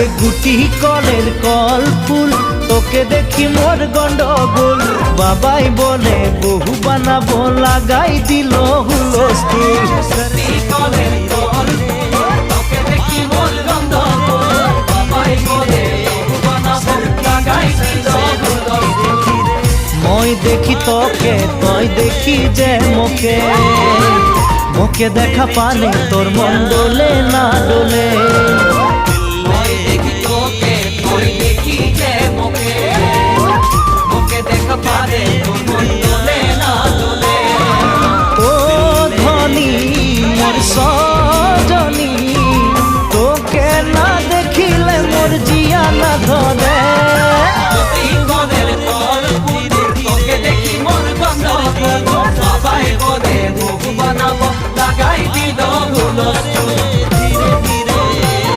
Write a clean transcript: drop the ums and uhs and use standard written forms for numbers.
এ গুটি কলের কল ফুল তোকে দেখি মোর গন্ডগোল বাবাই বলে বহু বানাবো লাগাই দিল হুলস্থুল মই দেখি তোকে তুই দেখি যে মোকে মোকে দেখা পানে তোর মন ডোলে না ডোলে।